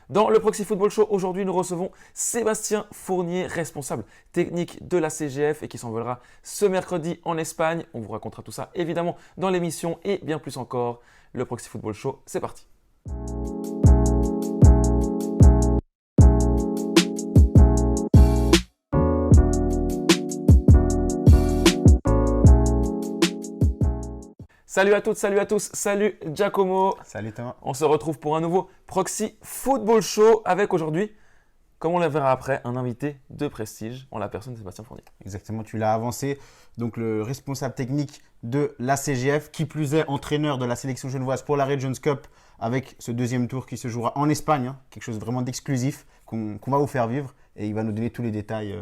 Dans le Proxy Football Show, aujourd'hui, nous recevons Sébastien Fournier, responsable technique de la CGF et qui s'envolera ce mercredi en Espagne. On vous racontera tout ça évidemment dans l'émission et bien plus encore. Le Proxy Football Show, c'est parti. Salut à toutes, salut à tous, salut Giacomo. Salut Thomas. On se retrouve pour un nouveau Proxy Football Show avec aujourd'hui, comme on le verra après, un invité de prestige en la personne de Sébastien Fournier. Exactement, tu l'as avancé. Donc le responsable technique de la CGF, qui plus est entraîneur de la sélection genevoise pour la Regions Cup avec ce deuxième tour qui se jouera en Espagne. Quelque chose vraiment d'exclusif qu'on va vous faire vivre et il va nous donner tous les détails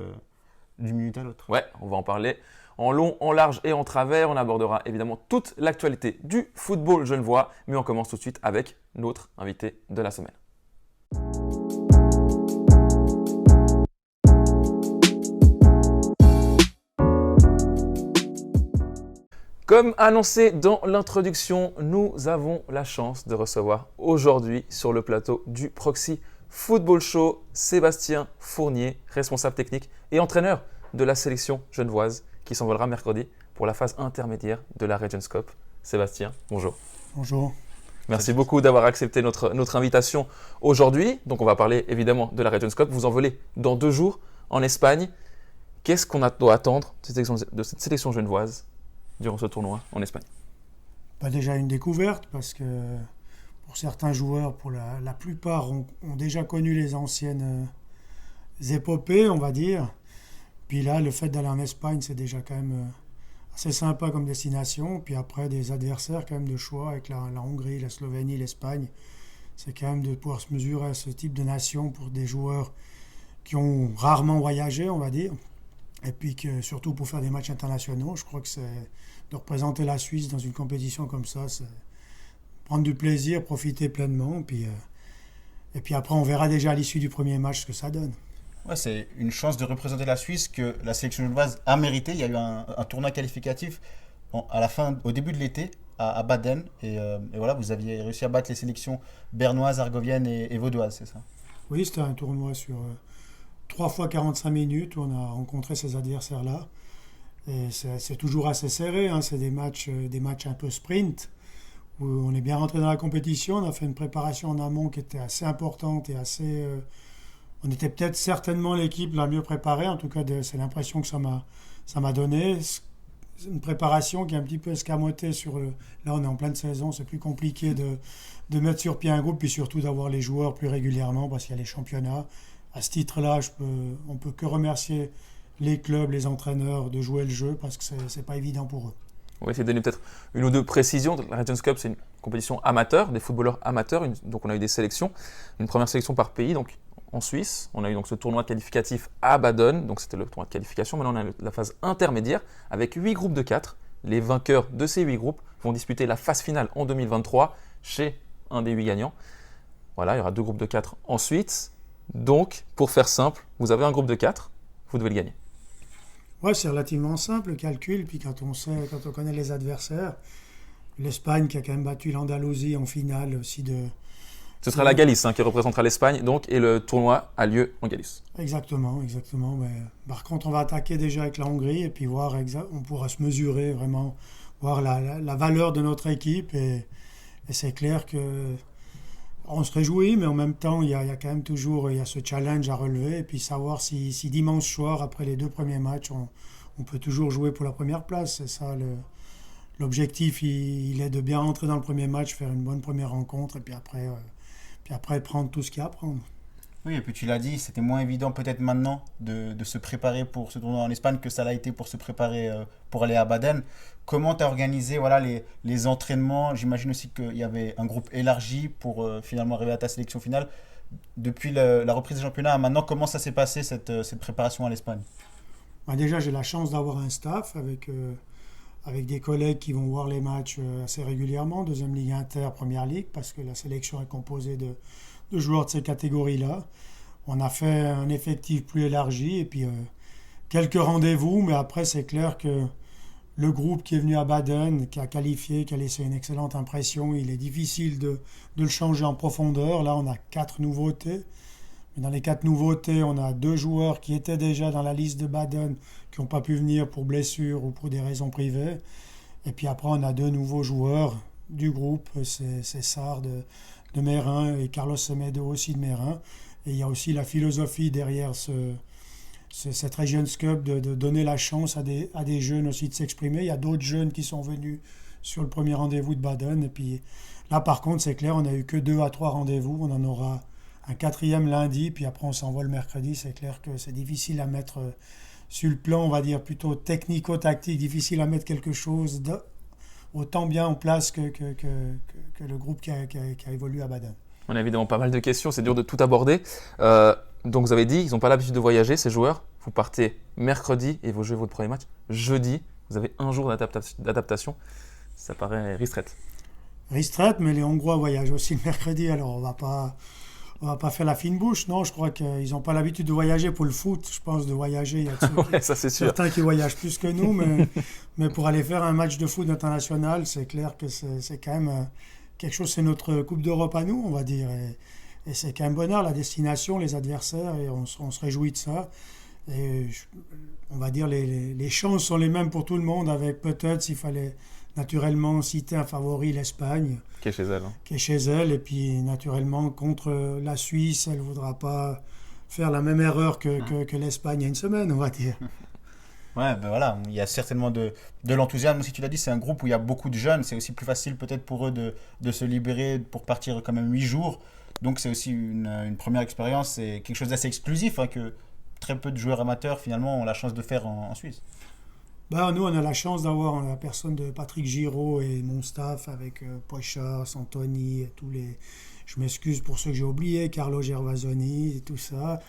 d'une minute à l'autre. Ouais, on va en parler en long, en large et en travers. On abordera évidemment toute l'actualité du football genevois, mais on commence tout de suite avec notre invité de la semaine. Comme annoncé dans l'introduction, nous avons la chance de recevoir aujourd'hui sur le plateau du Proxy Football Show Sébastien Fournier, responsable technique et entraîneur de la sélection genevoise qui s'envolera mercredi pour la phase intermédiaire de la Regions Cup. Sébastien, bonjour. Bonjour. Merci beaucoup d'avoir accepté notre invitation aujourd'hui. Donc on va parler évidemment de la Regions Cup. Vous envolez dans 2 jours en Espagne. Qu'est-ce qu'on doit attendre de cette sélection genevoise durant ce tournoi en Espagne? Déjà une découverte parce que pour certains joueurs, pour la plupart, ont déjà connu les anciennes épopées, on va dire. Puis là, le fait d'aller en Espagne, c'est déjà quand même assez sympa comme destination. Puis après, des adversaires quand même de choix avec la Hongrie, la Slovénie, l'Espagne. C'est quand même de pouvoir se mesurer à ce type de nation pour des joueurs qui ont rarement voyagé, on va dire. Et puis que surtout pour faire des matchs internationaux, je crois que c'est de représenter la Suisse dans une compétition comme ça, c'est prendre du plaisir, profiter pleinement. Et puis après, on verra déjà à l'issue du premier match ce que ça donne. Ouais, c'est une chance de représenter la Suisse que la sélection genevoise a mérité. Il y a eu un tournoi qualificatif au début de l'été à Baden. Et voilà, vous aviez réussi à battre les sélections bernoises, argoviennes et vaudoises, c'est ça? Oui, c'était un tournoi sur 3 fois 45 minutes où on a rencontré ces adversaires-là. Et c'est toujours assez serré, hein. C'est des matchs un peu sprint, où on est bien rentré dans la compétition. On a fait une préparation en amont qui était assez importante et assez... on était peut-être certainement l'équipe la mieux préparée, en tout cas c'est l'impression que ça m'a donné. C'est une préparation qui est un petit peu escamotée là on est en pleine saison, c'est plus compliqué de mettre sur pied un groupe, puis surtout d'avoir les joueurs plus régulièrement parce qu'il y a les championnats. À ce titre-là, on peut que remercier les clubs, les entraîneurs de jouer le jeu parce que c'est pas évident pour eux. On va essayer de donner peut-être une ou deux précisions. La Regions Cup, c'est une compétition amateur, des footballeurs amateurs. Donc on a eu des sélections, une première sélection par pays. Donc en Suisse, on a eu donc ce tournoi qualificatif à Baden. Donc c'était le tournoi de qualification. Maintenant on a la phase intermédiaire avec 8 groupes de 4. Les vainqueurs de ces 8 groupes vont disputer la phase finale en 2023 chez un des 8 gagnants. Voilà, il y aura 2 groupes de 4 ensuite. Donc, pour faire simple, vous avez un groupe de 4, vous devez le gagner. Ouais, c'est relativement simple le calcul. Puis quand on connaît les adversaires, l'Espagne qui a quand même battu l'Andalousie en finale aussi Ce sera la Galice qui représentera l'Espagne, donc, et le tournoi a lieu en Galice. Exactement. Mais, par contre, on va attaquer déjà avec la Hongrie et puis on pourra se mesurer vraiment, voir la valeur de notre équipe. Et c'est clair que on se réjouit, mais en même temps, il y a quand même toujours ce challenge à relever. Et puis savoir si dimanche soir, après les 2 premiers matchs, on peut toujours jouer pour la première place. C'est ça l'objectif. Il est de bien rentrer dans le premier match, faire une bonne première rencontre et puis après prendre tout ce qu'il y a à prendre. Oui, et puis tu l'as dit, c'était moins évident peut-être maintenant de se préparer pour ce tournoi en Espagne que ça l'a été pour se préparer pour aller à Baden. Comment tu as organisé les entraînements? J'imagine aussi qu'il y avait un groupe élargi pour finalement arriver à ta sélection finale. Depuis la reprise des championnats à maintenant, comment ça s'est passé cette préparation à l'Espagne? Déjà, j'ai la chance d'avoir un staff avec des collègues qui vont voir les matchs assez régulièrement, deuxième ligue inter, première ligue, parce que la sélection est composée de joueurs de ces catégories-là. On a fait un effectif plus élargi et puis quelques rendez-vous, mais après c'est clair que le groupe qui est venu à Baden, qui a qualifié, qui a laissé une excellente impression. Il est difficile de le changer en profondeur. Là, on a 4 nouveautés. Mais dans les 4 nouveautés, on a 2 joueurs qui étaient déjà dans la liste de Baden, qui n'ont pas pu venir pour blessure ou pour des raisons privées. Et puis après, on a 2 nouveaux joueurs du groupe. C'est Sarr de Meyrin et Carlos Semedo aussi de Meyrin. Et il y a aussi la philosophie derrière cette Regions Cup de donner la chance à des jeunes aussi de s'exprimer. Il y a d'autres jeunes qui sont venus sur le premier rendez-vous de Baden. Et puis là, par contre, c'est clair, on n'a eu que 2 à 3 rendez-vous. On en aura un 4e lundi, puis après on s'envole mercredi. C'est clair que c'est difficile à mettre sur le plan, on va dire, plutôt technico-tactique, difficile à mettre quelque chose autant bien en place que le groupe qui a évolué à Baden. On a évidemment pas mal de questions, c'est dur de tout aborder. Donc vous avez dit, ils n'ont pas l'habitude de voyager, ces joueurs. Vous partez mercredi et vous jouez votre premier match jeudi. Vous avez un jour d'adaptation. Ça paraît ristretto. Ristretto, mais les Hongrois voyagent aussi le mercredi, alors on va pas faire la fine bouche. Non, je crois qu'ils n'ont pas l'habitude de voyager pour le foot. Je pense de voyager, il y a ouais, ça, c'est sûr. Certains qui voyagent plus que nous, mais pour aller faire un match de foot international, c'est clair que c'est quand même quelque chose, c'est notre Coupe d'Europe à nous, on va dire. Et c'est quand même bonheur, la destination, les adversaires, et on se réjouit de ça. Et on va dire les chances sont les mêmes pour tout le monde, avec peut-être, s'il fallait naturellement citer un favori, l'Espagne. Qui est chez elle. Qui est chez elle, et puis naturellement contre la Suisse, elle ne voudra pas faire la même erreur que l'Espagne il y a une semaine, on va dire. Ouais, ben voilà, il y a certainement de l'enthousiasme. Si tu l'as dit, c'est un groupe où il y a beaucoup de jeunes. C'est aussi plus facile peut-être pour eux de se libérer pour partir quand même 8 jours. Donc c'est aussi une première expérience. C'est quelque chose d'assez exclusif que très peu de joueurs amateurs finalement ont la chance de faire en Suisse. Nous, on a la chance d'avoir la personne de Patrick Giraud et mon staff avec Pochard, Santoni, et tous les... Je m'excuse pour ceux que j'ai oubliés, Carlo Gervasoni et tout ça.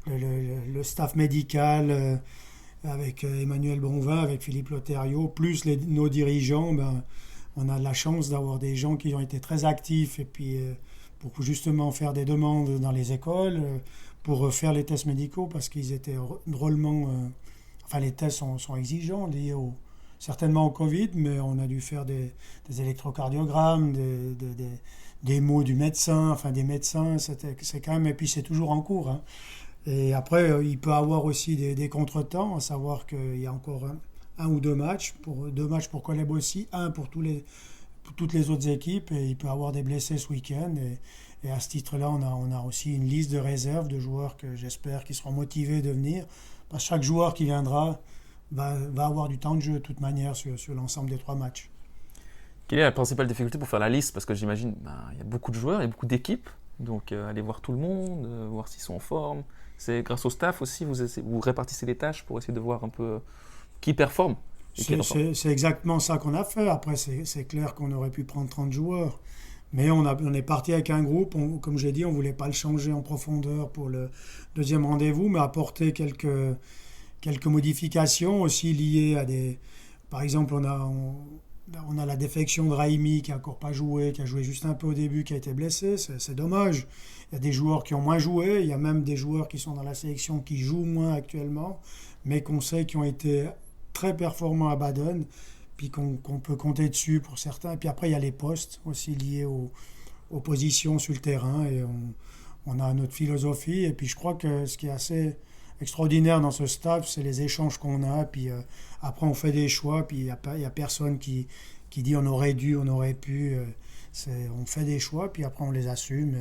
Le staff médical avec Emmanuel Bonvin, avec Philippe Loterio, plus nos dirigeants. On a de la chance d'avoir des gens qui ont été très actifs et puis pour justement faire des demandes dans les écoles, pour faire les tests médicaux parce qu'ils étaient drôlement... les tests sont exigeants, liés certainement au Covid, mais on a dû faire des électrocardiogrammes, des mots du médecin, des médecins, c'est quand même, et puis c'est toujours en cours. Et après, il peut y avoir aussi des contretemps, à savoir qu'il y a encore un ou 2 matchs, deux matchs pour Coleb aussi, un pour toutes les autres équipes, et il peut y avoir des blessés ce week-end. Et à ce titre-là, on a aussi une liste de réserve de joueurs que j'espère qui seront motivés de venir. Parce que chaque joueur qui viendra va avoir du temps de jeu de toute manière sur l'ensemble des 3 matchs. Quelle est la principale difficulté pour faire la liste? Parce que j'imagine il y a beaucoup de joueurs, il y a beaucoup d'équipes. Donc aller voir tout le monde, voir s'ils sont en forme. C'est grâce au staff aussi, vous répartissez les tâches pour essayer de voir un peu qui performe. C'est exactement ça qu'on a fait. Après, c'est clair qu'on aurait pu prendre 30 joueurs. Mais on est parti avec un groupe, comme j'ai dit, on ne voulait pas le changer en profondeur pour le deuxième rendez-vous, mais apporter quelques modifications aussi liées à des... Par exemple, on a la défection de Raimi qui n'a encore pas joué, qui a joué juste un peu au début, qui a été blessé, c'est dommage. Il y a des joueurs qui ont moins joué, il y a même des joueurs qui sont dans la sélection qui jouent moins actuellement, mais qu'on sait qui ont été très performants à Baden, puis qu'on peut compter dessus pour certains. Et puis après, il y a les postes aussi liés aux positions sur le terrain. Et on a notre philosophie. Et puis je crois que ce qui est assez extraordinaire dans ce staff, c'est les échanges qu'on a. Puis après, on fait des choix. Puis il n'y a personne qui dit on aurait dû, on aurait pu. On fait des choix, puis après, on les assume.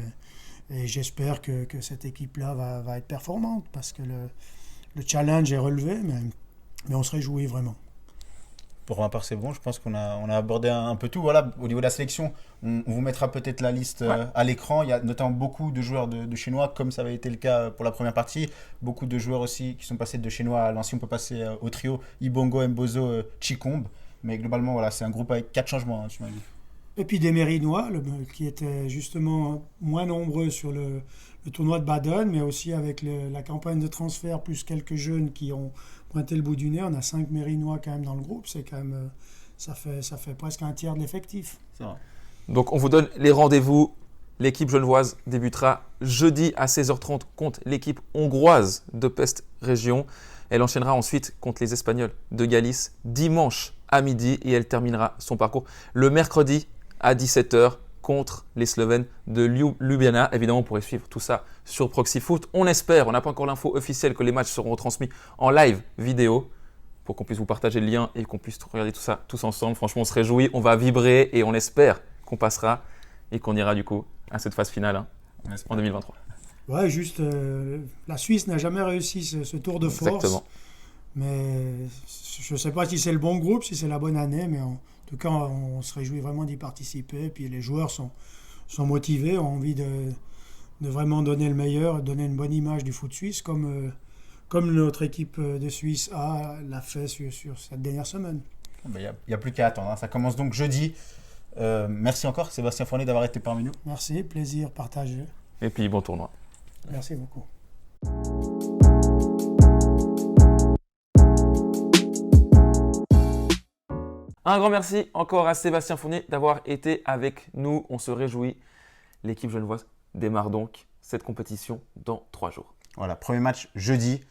Et j'espère que cette équipe-là va être performante parce que le challenge est relevé, mais on se réjouit vraiment. Pour ma part, c'est bon. Je pense qu'on a abordé un peu tout. Voilà, au niveau de la sélection, on vous mettra peut-être la liste à l'écran. Il y a notamment beaucoup de joueurs de Chinois, comme ça avait été le cas pour la première partie. Beaucoup de joueurs aussi qui sont passés de Chinois à Nancy. On peut passer au trio Ibongo, Mbozo, Chikombe. Mais globalement, voilà, c'est un groupe avec 4 changements, tu m'as dit. Et puis des Mérinois, qui étaient justement moins nombreux sur le tournoi de Baden, mais aussi avec la campagne de transfert, plus quelques jeunes qui ont pointé le bout du nez. On a 5 Mérinois quand même dans le groupe. C'est quand même, ça fait presque un tiers de l'effectif. C'est vrai. Donc on vous donne les rendez-vous. L'équipe genevoise débutera jeudi à 16h30 contre l'équipe hongroise de Pest Région. Elle enchaînera ensuite contre les Espagnols de Galice dimanche à midi et elle terminera son parcours le mercredi à 17h contre les Slovènes de Ljubljana. Évidemment, on pourrait suivre tout ça sur Proxy Foot. On espère, on n'a pas encore l'info officielle que les matchs seront retransmis en live vidéo pour qu'on puisse vous partager le lien et qu'on puisse regarder tout ça tous ensemble. Franchement, on se réjouit, on va vibrer et on espère qu'on passera et qu'on ira du coup à cette phase finale en 2023. Ouais, juste, la Suisse n'a jamais réussi ce tour de force. Exactement. Mais je ne sais pas si c'est le bon groupe, si c'est la bonne année, mais en tout cas, on se réjouit vraiment d'y participer. Puis les joueurs sont motivés, ont envie de vraiment donner le meilleur, donner une bonne image du foot suisse, comme notre équipe de Suisse l'a fait sur cette dernière semaine. Il n'y a plus qu'à attendre. Ça commence donc jeudi. Merci encore, Sébastien Fournier, d'avoir été parmi nous. Merci, plaisir partagé. Et puis, bon tournoi. Merci beaucoup. Un grand merci encore à Sébastien Fournier d'avoir été avec nous. On se réjouit. L'équipe genevoise démarre donc cette compétition dans 3 jours. Voilà, premier match jeudi.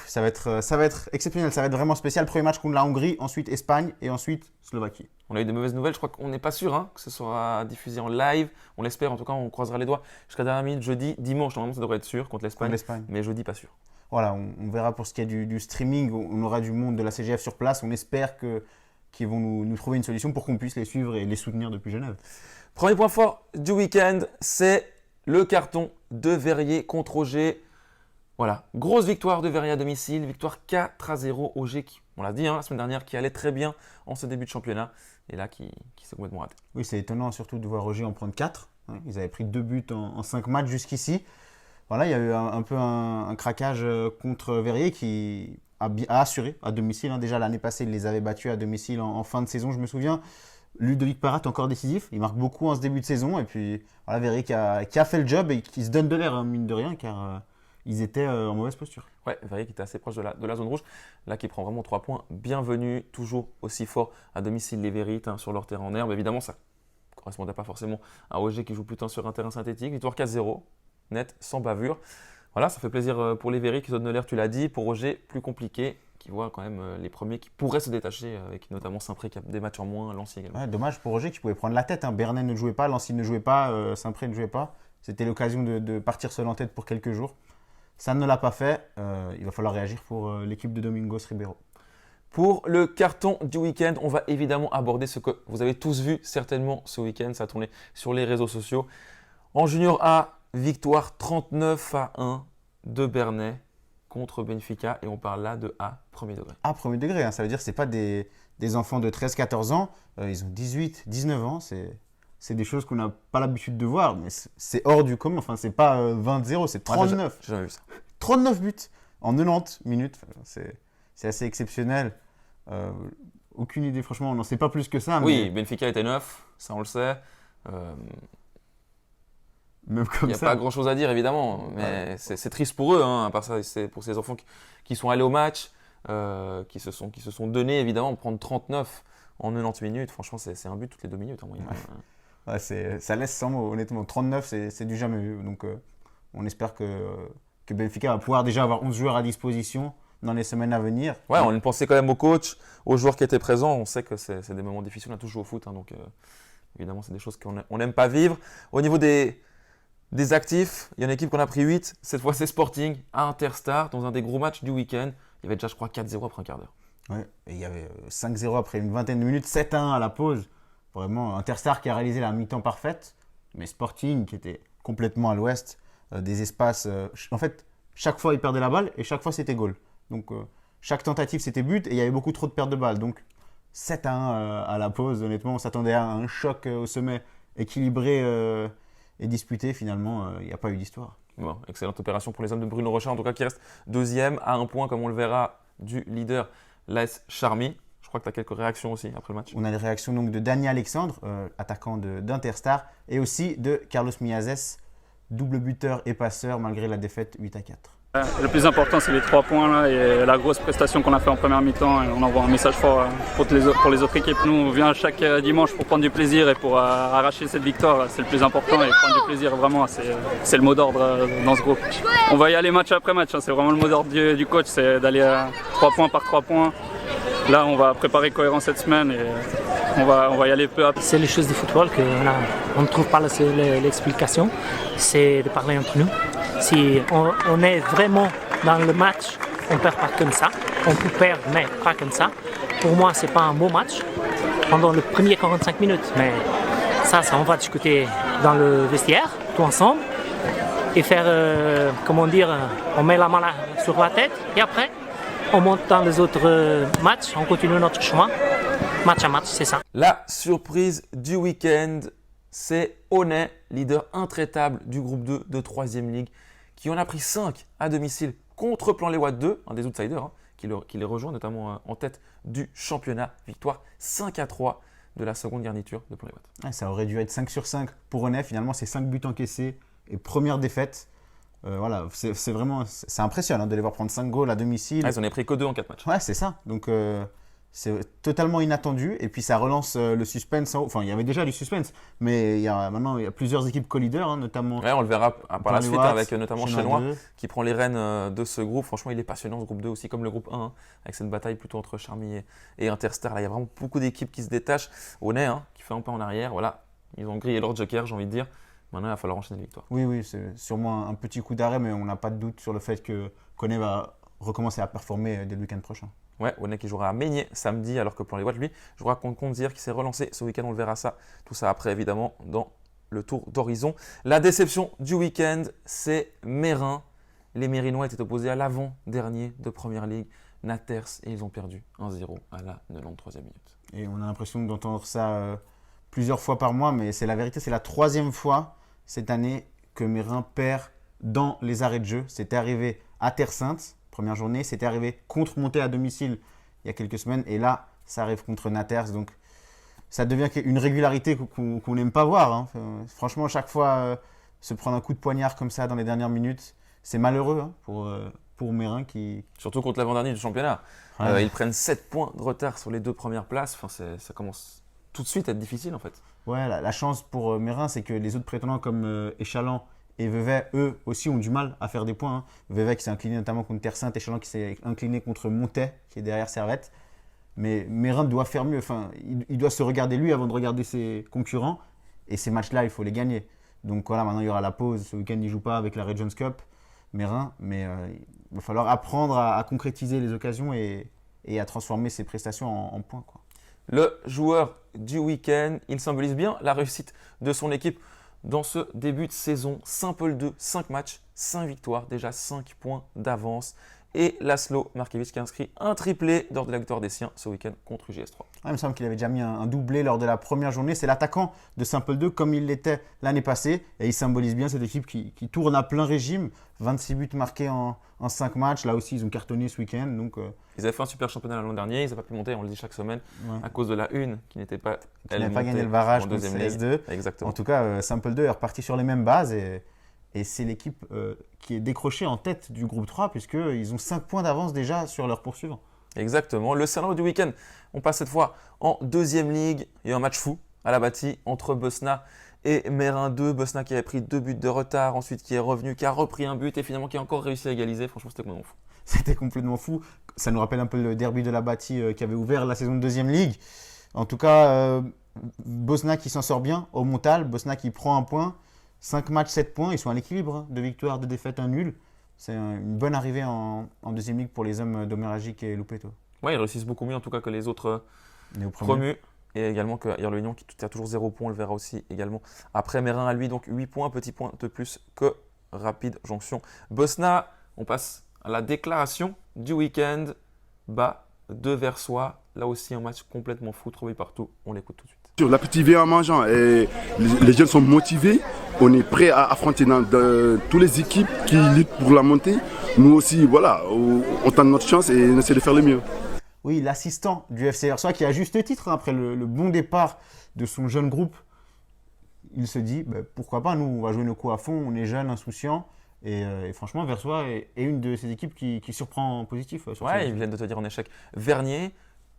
Ça va être exceptionnel, ça va être vraiment spécial. Premier match contre la Hongrie, ensuite Espagne et ensuite Slovaquie. On a eu de mauvaises nouvelles, je crois qu'on n'est pas sûr que ce sera diffusé en live. On l'espère, en tout cas, on croisera les doigts jusqu'à la dernière minute, jeudi, dimanche. Normalement, ça devrait être sûr contre l'Espagne, mais jeudi, pas sûr. Voilà, on verra pour ce qui est du streaming. On aura du monde de la CGF sur place. On espère qu'ils vont nous trouver une solution pour qu'on puisse les suivre et les soutenir depuis Genève. Premier point fort du week-end, c'est le carton de Verrier contre Auger. Voilà, grosse victoire de Verrier à domicile, victoire 4-0 Auger, on l'a dit la semaine dernière, qui allait très bien en ce début de championnat et là qui s'est complètement raté. Oui, c'est étonnant surtout de voir Auger en prendre 4. Ils avaient pris 2 buts en 5 matchs jusqu'ici. Voilà, il y a eu un peu un craquage contre Verrier qui a assuré à domicile. Déjà l'année passée, il les avait battus à domicile en fin de saison, je me souviens. Ludovic Parat encore décisif, il marque beaucoup en ce début de saison et puis voilà, Verrier qui a fait le job et qui se donne de l'air, mine de rien, car ils étaient en mauvaise posture. Ouais, Verrier qui était assez proche de la zone rouge, là qui prend vraiment 3 points. Bienvenue, toujours aussi fort à domicile les Verrites sur leur terrain en herbe. Évidemment, ça ne correspondait pas forcément à Auger qui joue plutôt sur un terrain synthétique. Victoire 4-0, net, sans bavure. Voilà, ça fait plaisir pour les Verrites qui donnent de l'air, tu l'as dit. Pour Auger, plus compliqué, qui voit quand même les premiers qui pourraient se détacher, avec notamment Saint-Pré qui a des matchs en moins, Lancy également. Ouais, dommage pour Auger qui pouvait prendre la tête. Bernet ne jouait pas, Lancy ne jouait pas, Saint-Pré ne jouait pas. C'était l'occasion de partir seul en tête pour quelques jours. Ça ne l'a pas fait. Il va falloir réagir pour l'équipe de Domingos Ribeiro. Pour le carton du week-end, on va évidemment aborder ce que vous avez tous vu certainement ce week-end. Ça a tourné sur les réseaux sociaux. En Junior A, victoire 39-1 de Bernay contre Benfica. Et on parle là de A, premier degré. A, premier degré. Ça veut dire que ce n'est pas des enfants de 13-14 ans. Ils ont 18, 19 ans. C'est des choses qu'on n'a pas l'habitude de voir, mais c'est hors du commun. Enfin, c'est pas 20-0, c'est 39. J'ai jamais vu ça. 39 buts en 90 minutes. C'est assez exceptionnel. Aucune idée, franchement, on n'en sait pas plus que ça. Oui, mais Benfica était neuf, ça on le sait. Même comme il n'y a pas grand-chose à dire, évidemment, mais ouais. C'est triste pour eux. À part ça, c'est pour ces enfants qui sont allés au match, qui se sont donnés, évidemment, prendre 39 en 90 minutes. Franchement, c'est un but toutes les 2 minutes en moyenne. Ouais, ça laisse sans mots, honnêtement. 39, c'est du jamais vu. Donc, on espère que Benfica va pouvoir déjà avoir 11 joueurs à disposition dans les semaines à venir. Ouais, on pensait quand même au coach, aux joueurs qui étaient présents. On sait que c'est des moments difficiles. On a tous joué au foot, donc évidemment, c'est des choses qu'on n'aime pas vivre. Au niveau des actifs, il y a une équipe qu'on a pris 8. Cette fois, c'est Sporting à Interstar dans un des gros matchs du week-end. Il y avait déjà, je crois, 4-0 après un quart d'heure. Ouais, et il y avait 5-0 après une vingtaine de minutes, 7-1 à la pause. Vraiment, Interstar qui a réalisé la mi-temps parfaite, mais Sporting qui était complètement à l'ouest, des espaces. En fait, chaque fois, il perdait la balle et chaque fois, c'était goal. Donc, chaque tentative, c'était but et il y avait beaucoup trop de pertes de balles. Donc, 7-1 à la pause. Honnêtement, on s'attendait à un choc au sommet équilibré et disputé. Finalement, il n'y a pas eu d'histoire. Bon, excellente opération pour les hommes de Bruno Rochard, en tout cas qui reste deuxième à 1 point, comme on le verra, du leader l'AS Charmy. Je crois que tu as quelques réactions aussi après le match. On a les réactions donc de Dani Alexandre, attaquant d'Interstar, et aussi de Carlos Miazes, double buteur et passeur malgré la défaite 8-4. Le plus important, c'est les 3 points là, et la grosse prestation qu'on a fait en première mi-temps. Et on envoie un message fort pour les autres équipes. Nous, on vient chaque dimanche pour prendre du plaisir et pour arracher cette victoire. C'est le plus important et prendre du plaisir, vraiment, c'est le mot d'ordre dans ce groupe. On va y aller match après match. C'est vraiment le mot d'ordre du coach, c'est d'aller 3 points par 3 points. Là, on va préparer cohérent cette semaine et on va y aller peu à peu. C'est les choses du football qu'on ne trouve pas l'explication, c'est de parler entre nous. Si on est vraiment dans le match, on ne perd pas comme ça. On peut perdre, mais pas comme ça. Pour moi, ce n'est pas un beau match pendant les premières 45 minutes. Mais ça, on va discuter dans le vestiaire, tout ensemble, et faire, on met la main sur la tête, et après, on monte dans les autres matchs, on continue notre chemin, match à match, c'est ça. La surprise du week-end, c'est Auxnay, leader intraitable du groupe 2 de 3e Ligue, qui en a pris 5 à domicile contre Plan-les-Ouates 2, un des outsiders, qui les rejoint notamment en tête du championnat. Victoire 5-3 de la seconde garniture de Plan-les-Ouates. Ouais, ça aurait dû être 5 sur 5 pour Auxnay. Finalement, c'est 5 buts encaissés et première défaite. Voilà, c'est impressionnant de les voir prendre 5 goals à domicile. Ils n'en ont pris que 2 en 4 matchs. Ouais, c'est ça. Donc, c'est totalement inattendu. Et puis, ça relance le suspense. Enfin, il y avait déjà du suspense, mais maintenant, il y a plusieurs équipes co-leaders, notamment. Ouais, on le verra par la suite avec notamment Chenois qui prend les rênes de ce groupe. Franchement, il est passionnant ce groupe 2 aussi, comme le groupe 1, avec cette bataille plutôt entre Charmy et Interstar. Là, il y a vraiment beaucoup d'équipes qui se détachent. Auxnay, qui fait un pas en arrière. Voilà, ils ont grillé leur joker, j'ai envie de dire. Maintenant, il va falloir enchaîner les victoires. Oui, c'est sûrement un petit coup d'arrêt, mais on n'a pas de doute sur le fait que Auxnay va recommencer à performer dès le week-end prochain. Ouais, Auxnay qui jouera à Meigné samedi, alors que Plan-les-Ouates, lui, jouera contre Conzière qui s'est relancé ce week-end. On le verra ça. Tout ça après, évidemment, dans le tour d'horizon. La déception du week-end, c'est Meyrin. Les Mérinois étaient opposés à l'avant-dernier de Première Ligue, Naters, et ils ont perdu 1-0 à la 93e minute. Et on a l'impression d'entendre ça plusieurs fois par mois, mais c'est la vérité. C'est la 3e fois cette année que Meyrin perd dans les arrêts de jeu. C'était arrivé à Terre-Sainte, première journée. C'était arrivé contre Monté à domicile il y a quelques semaines. Et là, ça arrive contre Naters. Donc, ça devient une régularité qu'on n'aime pas voir. Franchement, chaque fois, se prendre un coup de poignard comme ça dans les dernières minutes, c'est malheureux pour Meyrin qui… Surtout contre l'avant-dernier du championnat. Ouais. Ils prennent 7 points de retard sur les 2 premières places. Enfin, ça commence tout de suite à être difficile en fait. Ouais, la chance pour Meyrin, c'est que les autres prétendants comme Échalant et Vevey, eux aussi, ont du mal à faire des points. Vevey qui s'est incliné notamment contre Terre-Sainte, Échalant qui s'est incliné contre Montet, qui est derrière Servette. Mais Meyrin doit faire mieux. Enfin, il doit se regarder lui avant de regarder ses concurrents. Et ces matchs-là, il faut les gagner. Donc voilà, maintenant il y aura la pause. Ce week-end, il ne joue pas avec la Regions Cup, Meyrin. Mais il va falloir apprendre à concrétiser les occasions et à transformer ses prestations en points, quoi. Le joueur du week-end, il symbolise bien la réussite de son équipe dans ce début de saison. Saint-Paul 2, 5 matchs, 5 victoires, déjà 5 points d'avance. Et Laszlo Markiewicz qui a inscrit un triplé lors de la victoire des siens ce week-end contre UJS3. Il me semble qu'il avait déjà mis un doublé lors de la première journée. C'est l'attaquant de Saint-Paul 2 comme il l'était l'année passée. Et il symbolise bien cette équipe qui tourne à plein régime. 26 buts marqués en 5 matchs. Là aussi, ils ont cartonné ce week-end. Donc, ils avaient fait un super championnat l'an dernier. Ils n'avaient pas pu monter, on le dit chaque semaine, à cause de la une qui n'était pas… Qui n'avait pas gagné le barrage contre CS2. Exactement. En tout cas, Saint-Paul 2 est reparti sur les mêmes bases. Et c'est l'équipe qui est décrochée en tête du groupe 3 puisqu'ils ont 5 points d'avance déjà sur leurs poursuivants. Exactement. Le scénario du week-end, on passe cette fois en 2e ligue. Il y a eu un match fou à la bâtie entre Bosna et Meyrin 2. Bosna qui avait pris 2 buts de retard, ensuite qui est revenu, qui a repris un but et finalement qui a encore réussi à égaliser. Franchement, c'était complètement fou. C'était complètement fou. Ça nous rappelle un peu le derby de la bâtie qui avait ouvert la saison de 2e ligue. En tout cas, Bosna qui s'en sort bien au Montal. Bosna qui prend un point. 5 matchs, 7 points, ils sont à l'équilibre, 2 victoires, 2 défaites, 1 nul. C'est une bonne arrivée en 2e ligue pour les hommes d'Omeragic et Lupeto. Oui, ils réussissent beaucoup mieux en tout cas que les autres promus. Et également que Irle-Union qui a toujours 0 points, on le verra aussi également. Après Meyrin à lui, donc 8 points, petit point de plus que Rapide Jonction. Bosna, on passe à la déclaration du week-end. Bas de Versoix, là aussi un match complètement fou, trouvé partout. On l'écoute tout de suite. La petite vient en mangeant et les jeunes sont motivés. On est prêt à affronter toutes les équipes qui luttent pour la montée. Nous aussi, voilà, on tente notre chance et on essaie de faire le mieux. Oui, l'assistant du FC Versoix qui a juste titre après le bon départ de son jeune groupe. Il se dit, pourquoi pas, nous on va jouer nos coups à fond, on est jeunes, insouciants. Et franchement, Versoix est une de ces équipes qui surprend en positif. Ouais, ils viennent de te dire en échec Vernier.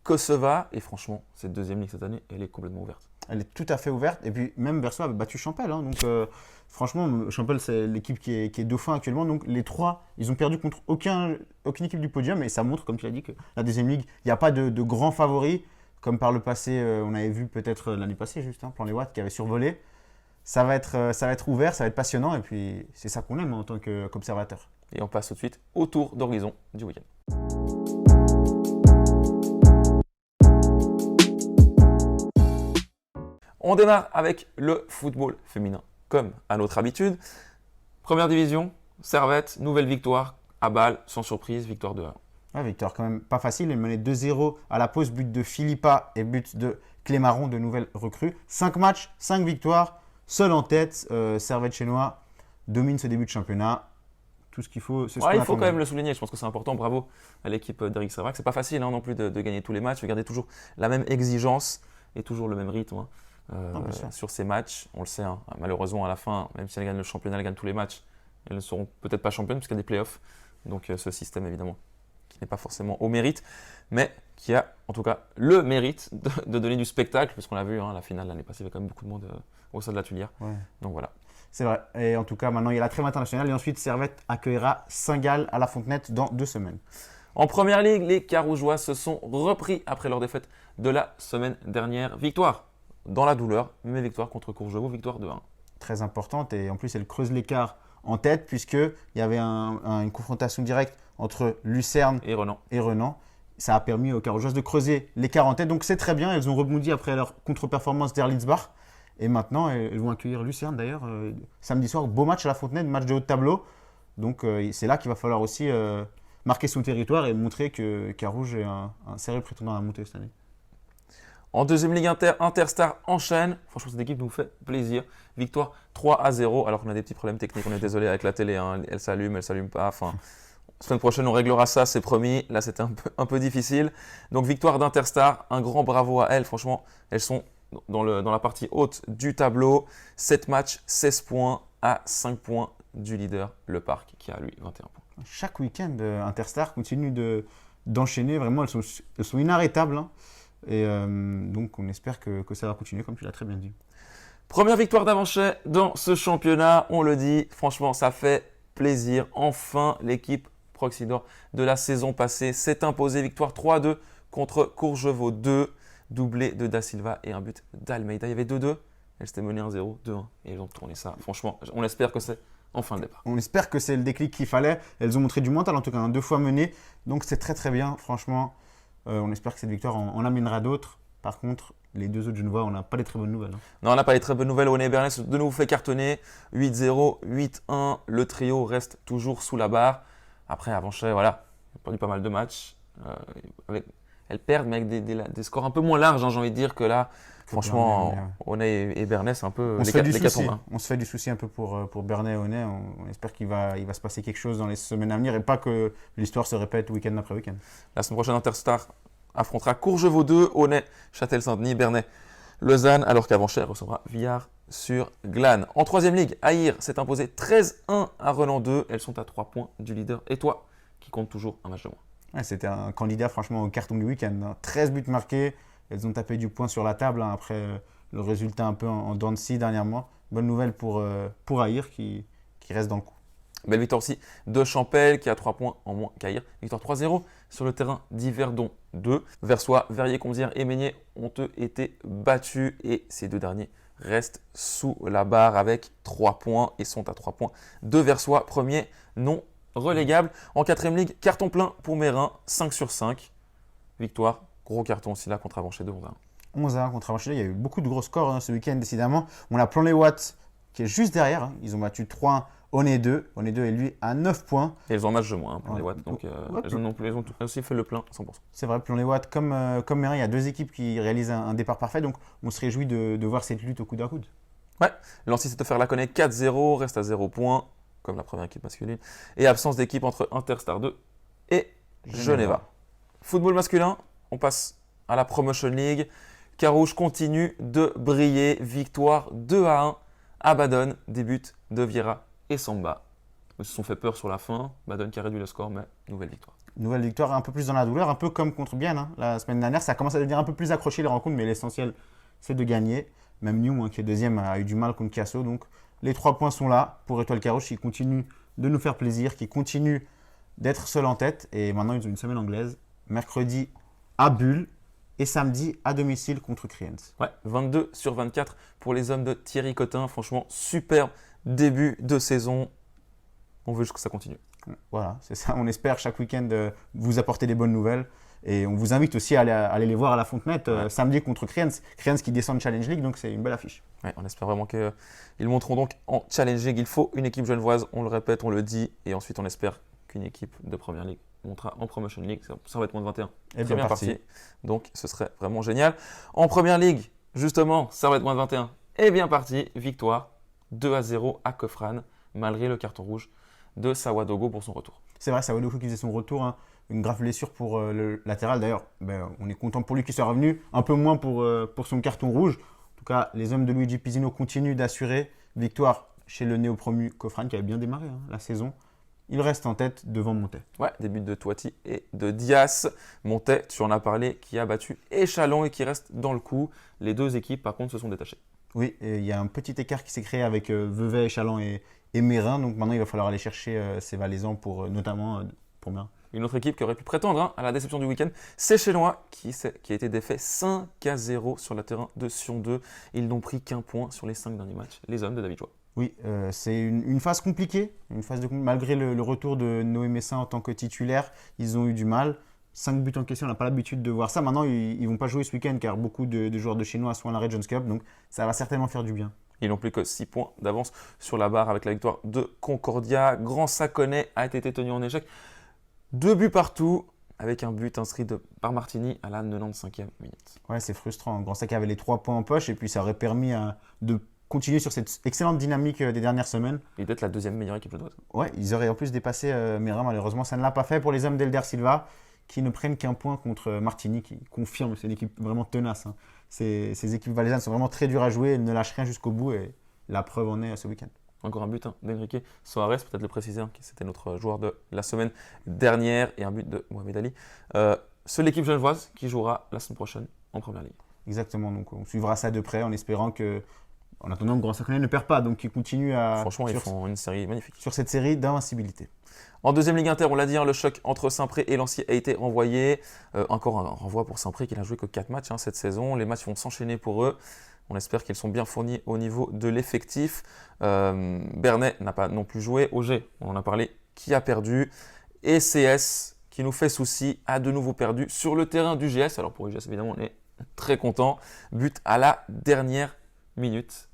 Kosova. Et franchement, cette deuxième ligue cette année, elle est complètement ouverte. Elle est tout à fait ouverte. Et puis, même Versoix avait battu Champel. Hein. Donc, franchement, Champel, c'est l'équipe qui est dauphin actuellement. Donc, les trois, ils ont perdu contre aucune équipe du podium. Et ça montre, comme tu l'as dit, que la deuxième ligue, il n'y a pas de grands favoris. Comme par le passé, on avait vu peut-être l'année passée, juste, Plan Les Watts qui avait survolé. Ça va être ouvert, ça va être passionnant. Et puis, c'est ça qu'on aime en tant qu'observateur. Et on passe tout de suite au tour d'horizon du week-end. On démarre avec le football féminin, comme à notre habitude. Première division, Servette, nouvelle victoire à Bâle, sans surprise, victoire 2-1. Ouais, victoire quand même pas facile. Elle menait 2-0 à la pause, but de Philippa et but de Clémaron, de nouvelles recrues. 5 matchs, 5 victoires, seul en tête. Servette Chénois domine ce début de championnat. Tout ce qu'il faut, c'est ce qu'on Il faut attend. quand même le souligner, je pense que c'est important. Bravo à l'équipe d'Eric Servrac. C'est pas facile non plus de gagner tous les matchs, de garder toujours la même exigence et toujours le même rythme sur ces matchs. On le sait, malheureusement à la fin, même si elles gagnent le championnat, elles gagnent tous les matchs, elles ne seront peut-être pas championnes puisqu'il y a des playoffs. Donc ce système évidemment qui n'est pas forcément au mérite, mais qui a en tout cas le mérite de donner du spectacle, parce qu'on l'a vu, la finale l'année passée, il y avait quand même beaucoup de monde au sein de la Tuilière. Ouais. Donc voilà. C'est vrai. Et en tout cas, maintenant, il y a la trêve internationale. Et ensuite, Servette accueillera Saint-Gall à la Fontenette dans 2 semaines. En première ligue, les Carougeois se sont repris après leur défaite de la semaine dernière. Victoire dans la douleur, mais victoire contre Courgevaux, victoire 2-1. Très importante. Et en plus, elle creuse l'écart en tête, puisqu'il y avait une confrontation directe entre Lucerne Et Renan. et Renan. Ça a permis aux Carougeoises de creuser l'écart en tête. Donc, c'est très bien. Elles ont rebondi après leur contre-performance d'Erlitzbach. Et maintenant, elles vont accueillir Lucerne d'ailleurs samedi soir. Beau match à la Fontenette, match de haut de tableau. Donc c'est là qu'il va falloir aussi marquer son territoire et montrer que Carouge est un sérieux prétendant à la montée cette année. En deuxième ligue, Interstar enchaîne. Franchement, cette équipe nous fait plaisir. Victoire 3-0, alors qu'on a des petits problèmes techniques. On est désolé avec la télé, elle s'allume pas. Enfin, semaine prochaine, on réglera ça, c'est promis. Là, c'était un peu difficile. Donc victoire d'Interstar, un grand bravo à elles. Franchement, elles sont dans la partie haute du tableau. 7 matchs, 16 points à 5 points du leader, Le Parc, qui a lui 21 points. Chaque week-end, Interstar continue d'enchaîner. Vraiment, elles sont inarrêtables. Et donc, on espère que ça va continuer, comme tu l'as très bien dit. Première victoire d'Avanchet dans ce championnat, on le dit. Franchement, ça fait plaisir. Enfin, l'équipe Proxidor de la saison passée s'est imposée. Victoire 3-2 contre Courgevaux 2. Doublé de Da Silva et un but d'Almeida. Il y avait 2-2, elles s'étaient menées 1-0, 2-1 et elles ont tourné ça. Franchement, on espère que c'est enfin le départ. On espère que c'est le déclic qu'il fallait. Elles ont montré du mental en tout cas, 2 fois menées. Donc c'est très très bien, franchement. On espère que cette victoire en amènera d'autres. Par contre, les 2 autres Genevois, on n'a pas des très bonnes nouvelles. Non, on n'a pas les très bonnes nouvelles. Oné Bernès de nouveau fait cartonner. 8-0, 8-1. Le trio reste toujours sous la barre. Après, Avanchet, voilà, il a perdu pas mal de matchs. Elles perdent, mais avec des scores un peu moins larges, j'ai envie de dire que là, franchement, Oné et Bernès, c'est un peu les quatre. On se fait du souci un peu pour Bernay et Oné. On espère qu'il va se passer quelque chose dans les semaines à venir et pas que l'histoire se répète week-end après week-end. La semaine prochaine, Interstar affrontera Courgevaux 2, Oné, Châtel-Saint-Denis, Bernay, Lausanne, alors qu'Avanchet recevra Villars sur Glane. En troisième ligue, Aïr s'est imposé 13-1 à Renan 2. Elles sont à 3 points du leader. Et toi, qui compte toujours un match de moins. Ouais, c'était un candidat franchement au carton du week-end. 13 buts marqués, elles ont tapé du poing sur la table après le résultat un peu en dents de scie dernièrement. Bonne nouvelle pour Aïr qui reste dans le coup. Belle victoire aussi de Champel qui a 3 points en moins qu'Aïr. Victoire 3-0 sur le terrain d'Yverdon 2. Versoix, Verrier-Comzières et Meignier ont eux été battus et ces 2 derniers restent sous la barre avec 3 points et sont à 3 points de Versoix, premier non relégable. En 4ème ligue, carton plein pour Mérin, 5 sur 5. Victoire, gros carton aussi là contre Avanchet 2-1. 11-1 contre Avanchet, il y a eu beaucoup de gros scores ce week-end décidément. On a Plan Les Watts qui est juste derrière. Ils ont battu 3-1 Oné 2. Oné 2 est lui à 9 points. Et elles ont un match de moins, Plan Les Watts. Donc elles ont aussi fait le plein 100%. C'est vrai, Plan Les Watts, comme Mérin, il y a 2 équipes qui réalisent un départ parfait. Donc on se réjouit de voir cette lutte au coude à coude. Ouais, Lancy s'est offert la connaît 4-0, reste à 0 points, comme la première équipe masculine. Et absence d'équipe entre Interstar 2 et Geneva. Football masculin, on passe à la Promotion League. Carouge continue de briller. Victoire 2-1 à Baden. Début de Vieira et Samba. Ils se sont fait peur sur la fin. Baden qui a réduit le score, mais nouvelle victoire. nouvelle victoire un peu plus dans la douleur, un peu comme contre Bienne. Hein. La semaine dernière, ça commence à devenir un peu plus accroché les rencontres, mais l'essentiel, c'est de gagner. Même Nyon, hein, qui est deuxième, a eu du mal contre Casso. Donc les 3 points sont là pour Étoile Carouge, qui continue de nous faire plaisir, qui continue d'être seul en tête. Et maintenant, ils ont une semaine anglaise. Mercredi à Bulle et samedi à domicile contre Kriens. Ouais, 22/24 pour les hommes de Thierry Cottin. Franchement, superbe début de saison. On veut juste que ça continue. Voilà, c'est ça. On espère chaque week-end vous apporter des bonnes nouvelles. Et on vous invite aussi à aller les voir à la Fontenette samedi contre Kriens. Kriens qui descend de Challenge League, donc c'est une belle affiche. Ouais, on espère vraiment qu'ils monteront donc en Challenge League. Il faut une équipe genevoise, on le répète, on le dit. Et ensuite, on espère qu'une équipe de Première Ligue montera en Promotion League. Ça va être moins de 21. Et très bien parti. Donc, ce serait vraiment génial. En Première Ligue, justement, ça va être moins de 21. Et bien parti, victoire 2-0 à Kofran, malgré le carton rouge de Sawadogo pour son retour. C'est vrai, Sawadogo qui faisait son retour. Hein. Une grave blessure pour le latéral. D'ailleurs, on est content pour lui qu'il soit revenu. Un peu moins pour son carton rouge. En tout cas, les hommes de Luigi Pizzino continuent d'assurer. Victoire chez le néo-promu Kofran qui avait bien démarré la saison. Il reste en tête devant Montet. Ouais, des buts de Toiti et de Dias. Montet, tu en as parlé, qui a battu Échalon et qui reste dans le coup. Les deux équipes, par contre, se sont détachées. Oui, et il y a un petit écart qui s'est créé avec Vevey, Échalon et Mérin. Donc maintenant, il va falloir aller chercher ces Valaisans pour notamment pour Mérin. Une autre équipe qui aurait pu prétendre à la déception du week-end, c'est Chénois qui a été défait 5-0 sur le terrain de Sion 2. Ils n'ont pris qu'un point sur les 5 derniers matchs, les hommes de David Joie. Oui, c'est une phase compliquée. Malgré le retour de Noé Messin en tant que titulaire, ils ont eu du mal. 5 buts encaissés, on n'a pas l'habitude de voir ça. Maintenant, ils ne vont pas jouer ce week-end car beaucoup de joueurs de Chénois sont à la Regions Cup. Donc ça va certainement faire du bien. Ils n'ont plus que 6 points d'avance sur la barre avec la victoire de Concordia. Grand Saconnet a été tenu en échec. 2 buts partout, avec un but inscrit par Martini à la 95e minute. Ouais, c'est frustrant. Grand Sac avait les 3 points en poche et puis ça aurait permis de continuer sur cette excellente dynamique des dernières semaines. Et d'être la deuxième meilleure équipe genevoise. Ouais, ils auraient en plus dépassé Mérin. Malheureusement, ça ne l'a pas fait pour les hommes d'Elder Silva qui ne prennent qu'un point contre Martini, qui confirme, c'est une équipe vraiment tenace. Hein. Ces équipes valaisannes sont vraiment très dures à jouer, elles ne lâchent rien jusqu'au bout et la preuve en est ce week-end. Encore un but d'Enrique Soares, peut-être le préciser, c'était notre joueur de la semaine dernière, et un but de Mohamed Ali. Seule équipe genevoise qui jouera la semaine prochaine en Première Ligue. Exactement, donc on suivra ça de près en espérant que, en attendant que Grand Saconnet ne perd pas, donc qu'ils continuent à. Franchement, ils font une série magnifique. Sur cette série d'invincibilité. En deuxième Ligue Inter, on l'a dit, le choc entre Saint-Pré et Lancier a été renvoyé. Encore un renvoi pour Saint-Pré qui n'a joué que 4 matchs cette saison. Les matchs vont s'enchaîner pour eux. On espère qu'ils sont bien fournis au niveau de l'effectif. Bernay n'a pas non plus joué. Auger, on en a parlé, qui a perdu. Et CS, qui nous fait souci, a de nouveau perdu sur le terrain du GS. Alors pour UGS, évidemment, on est très content. But à la dernière minute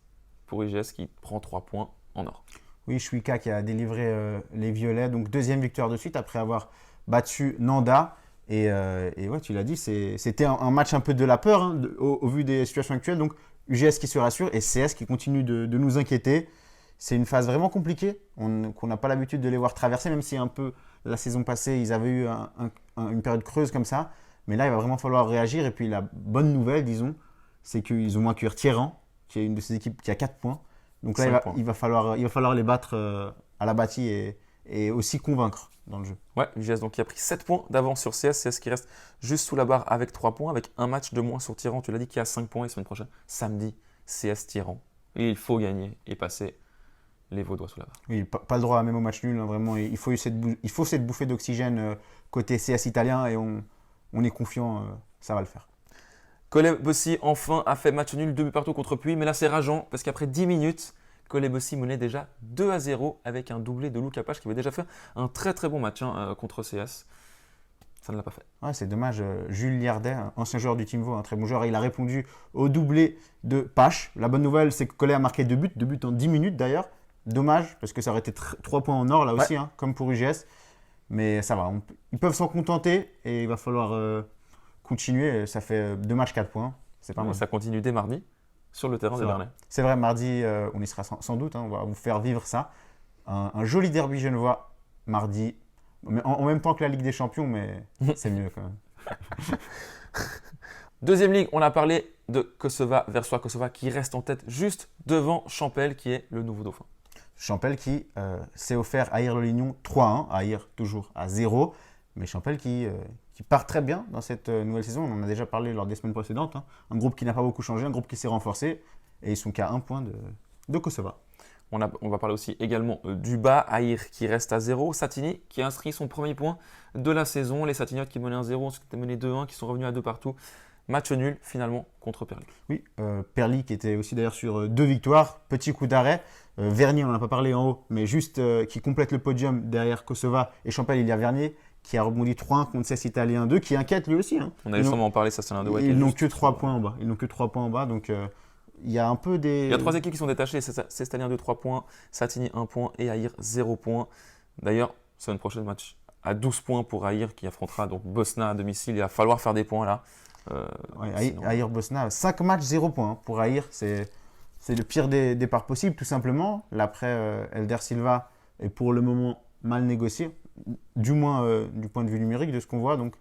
pour UGS qui prend 3 points en or. Oui, Chouika qui a délivré les Violets. Donc deuxième victoire de suite après avoir battu Nanda. Et ouais, tu l'as dit, c'était un match un peu de la peur hein, au vu des situations actuelles. Donc UGS qui se rassure et CS qui continue de nous inquiéter. C'est une phase vraiment compliquée qu'on n'a pas l'habitude de les voir traverser, même si un peu la saison passée, ils avaient eu une période creuse comme ça. Mais là, il va vraiment falloir réagir. Et puis la bonne nouvelle, disons, c'est qu'ils ont accueilli Thieran, qui est une de ces équipes qui a 4 points. Donc là, il va falloir les battre à la bâtie et aussi convaincre dans le jeu. Ouais, UGS donc qui a pris 7 points d'avance sur CS. CS qui reste juste sous la barre avec 3 points, avec un match de moins sur Thieran. Tu l'as dit, qui a 5 points la semaine prochaine. Samedi, CS Thieran. Et il faut gagner et passer les Vaudois sous la barre. Oui, pas le droit à même au match nul. Hein, vraiment, il faut cette bouffée d'oxygène côté CS italien et on est confiant, ça va le faire. Collet Bossy, enfin, a fait match nul, 2 buts partout contre Puy. Mais là, c'est rageant parce qu'après 10 minutes, Collet Bossy menait déjà 2-0 avec un doublé de Lou Capache qui avait déjà fait un très très bon match contre CS. Ça ne l'a pas fait. Ouais, c'est dommage. Jules Liardet, ancien joueur du Team Vaud, un très bon joueur, il a répondu au doublé de Pache. La bonne nouvelle, c'est que Collet a marqué 2 buts en 10 minutes d'ailleurs. Dommage, parce que ça aurait été 3 points en or là aussi, hein, comme pour UGS. Mais ça va, ils peuvent s'en contenter et il va falloir continuer. Ça fait 2 matchs, 4 points. C'est pas mal. Ça continue dès mardi sur le terrain des Bernais. C'est vrai, mardi, on y sera sans doute. Hein, on va vous faire vivre ça. Un joli derby genevois mardi. Mais en même temps que la Ligue des Champions, mais c'est mieux quand même. Deuxième ligue, on a parlé de Kosova, Versoix Kosova qui reste en tête juste devant Champel qui est le nouveau dauphin. Champel qui s'est offert à Ayr-le-Lignon 3-1, Ayr toujours à 0. Mais Champel qui part très bien dans cette nouvelle saison. On en a déjà parlé lors des semaines précédentes. Hein. Un groupe qui n'a pas beaucoup changé, un groupe qui s'est renforcé. Et ils sont qu'à 1 point de Kosova. On va parler aussi également du bas, Aïr qui reste à 0, Satigny qui a inscrit son premier point de la saison, les Satignotes qui menaient 1-0, ensuite qui étaient menés 2-1, qui sont revenus à 2 partout. Match nul finalement contre Perli. Oui, Perli qui était aussi d'ailleurs sur 2 victoires, petit coup d'arrêt. Vernier, on n'en a pas parlé en haut, mais juste qui complète le podium derrière Kosova et Champel, il y a Vernier qui a rebondi 3-1 contre CES Italien 2, qui inquiète lui aussi. Hein. On a justement en parlé, ça c'est l'un de Ils n'ont que 3 points en bas. Ils n'ont que 3 points en bas, donc il y a un peu des... Il y a 3 équipes qui sont détachées, c'est Italien 2, 3 points, Satigny 1 point et Aïr 0 point. D'ailleurs, semaine prochaine, match à 12 points pour Aïr qui affrontera donc Bosna à domicile. Il va falloir faire des points là. Aïr Bosna, 5 matchs, 0 points. Pour Aïr, c'est le pire des départs possible, tout simplement. L'après Elder Silva est pour le moment mal négocié, du moins du point de vue numérique de ce qu'on voit. Donc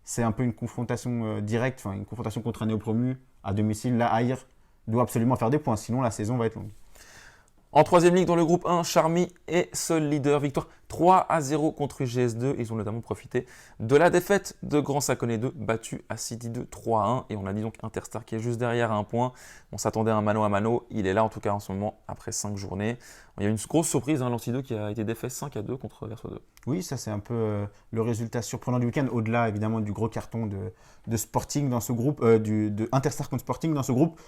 c'est un peu une confrontation directe, une confrontation contre un néo-promu à domicile. Là, Aïr doit absolument faire des points, sinon la saison va être longue. En troisième ligue, dans le groupe 1, Charmy est seul leader. Victoire 3-0 contre UGS2. Ils ont notamment profité de la défaite de Grand Saconnet 2, battu à Sidi 2 3-1. Et on a dit donc Interstar qui est juste derrière à 1 point. On s'attendait à un mano à mano. Il est là en tout cas en ce moment après 5 journées. Il y a une grosse surprise, Lancy 2 qui a été défait 5-2 contre Versoix 2. Oui, ça c'est un peu le résultat surprenant du week-end, au-delà évidemment du gros carton de Sporting dans ce groupe, de Interstar contre Sporting dans ce groupe.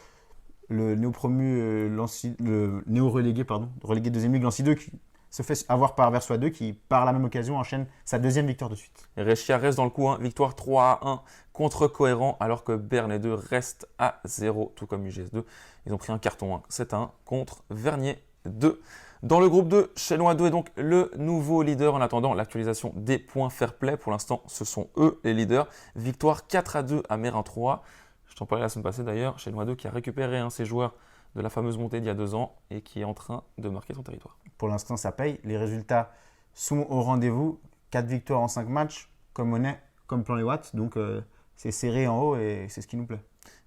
Le néo-promu, le néo-relégué, relégué deuxième ligue, Lancy 2, qui se fait avoir par Versoix 2, qui par la même occasion enchaîne sa deuxième victoire de suite. Et Rechia reste dans le coup, victoire 3-1 contre Cohérent, alors que Bernay 2 reste à 0, tout comme UGS2. Ils ont pris un carton 7-1 contre Vernier 2. Dans le groupe 2, Chenois 2 est donc le nouveau leader en attendant l'actualisation des points fair play. Pour l'instant, ce sont eux les leaders. Victoire 4-2 à Mérin 3. Je t'en parlais la semaine passée d'ailleurs, Chenois 2 qui a récupéré ses joueurs de la fameuse montée d'il y a 2 ans et qui est en train de marquer son territoire. Pour l'instant, ça paye. Les résultats sont au rendez-vous. 4 victoires en 5 matchs, comme Monet, comme Plan les Watts. Donc, c'est serré en haut et c'est ce qui nous plaît.